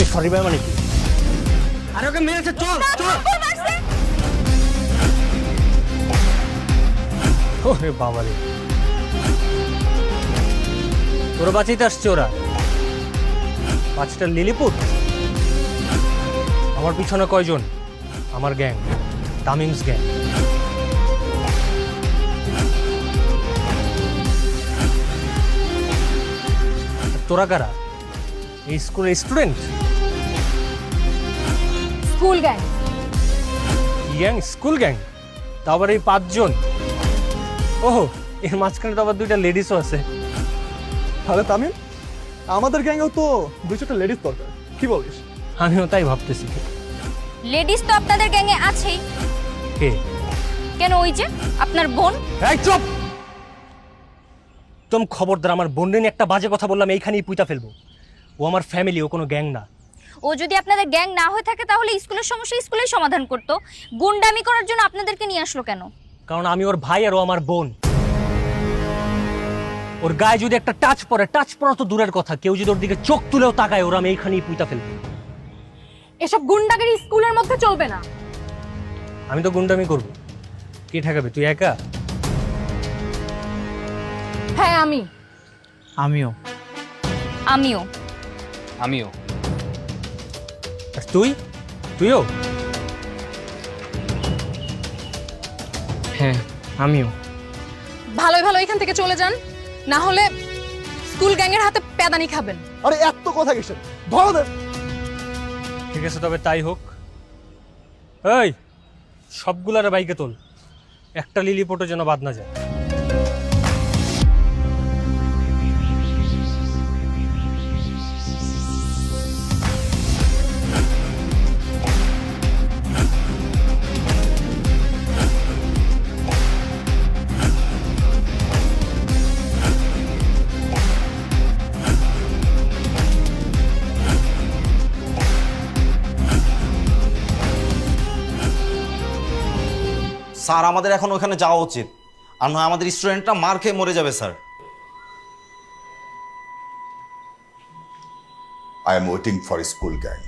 এই সরি ভাই মানে কি? আরে ওকে মেরেছে, চল চল। ওরে বাবা রে, তোরা বাঁচাইতে আসছে ওরা? 5টা লিলিপুট? আমার পিছনে কয়জন? আমার গ্যাং, তামিমস গ্যাং। তোরা কারা? এই স্কুলের student? School gang. Gang? School gang? তা আবার এই 5 জন? ওহো, এর মাঝখানে তো আবার 2টা লেডিসও আছে। তাহলে তামিম, আমাদের গ্যাংয়েও তো 2-4টা লেডিস দরকার, কি বলিস? আমিও তাই ভাবতেছি। লেডিস তো আপনাদের গ্যাংয়ে আছেই। কে? কেন, ওই যে আপনার বোন। এই চুপ! একদম খবরদার, আমার বোন নিয়ে একটা বাজে কথা বললাম এইখানেই পুইতা ফেলবো। ও আমার ফ্যামিলি, ও কোনো গ্যাং না। ও যদি আপনাদের গ্যাং না হয়ে থাকে তাহলে স্কুলের সমস্যা স্কুলেই সমাধান করতো। গুন্ডামি করার জন্য আপনাদেরকে নিয়ে আসলো কেন? কারণ আমি ওর ভাই আর ও আমার বোন। ওর গায়ে যদি একটা টাচ পড়ে, টাচ পড়া তো দূরের কথা, কেউ যদি ওর দিকে চোখ তুলেও তাকায়, ওরা আমি এইখানেই পুইতা ফেলবো। এসব গুন্ডাগিরি স্কুলের মধ্যে চলবে না। আমি তো গুন্ডামি করবো, কে ঠেকাবে? তুই একা? হ্যাঁ আমি। আমিও। আমিও। আমিও। আর তুই? তুইও? হ্যাঁ আমিও। ভালোই ভালো এখান থেকে চলে যান, না হলে স্কুল গ্যাংয়ের হাতে প্যাদানি খাবেন। আরে এত কথা কিসের, ধরো দে। ঠিক আছে, তবে তাই হোক। এই সবগুলার বাইকে তোল, একটা লিলিপোটও যেন বাদ না যায়। স্যার, আমাদের এখন ওখানে যাওয়া উচিত, আর নয় আমাদের স্টুডেন্টরা মার খেয়ে মরে যাবে sir. I am waiting for a school gang.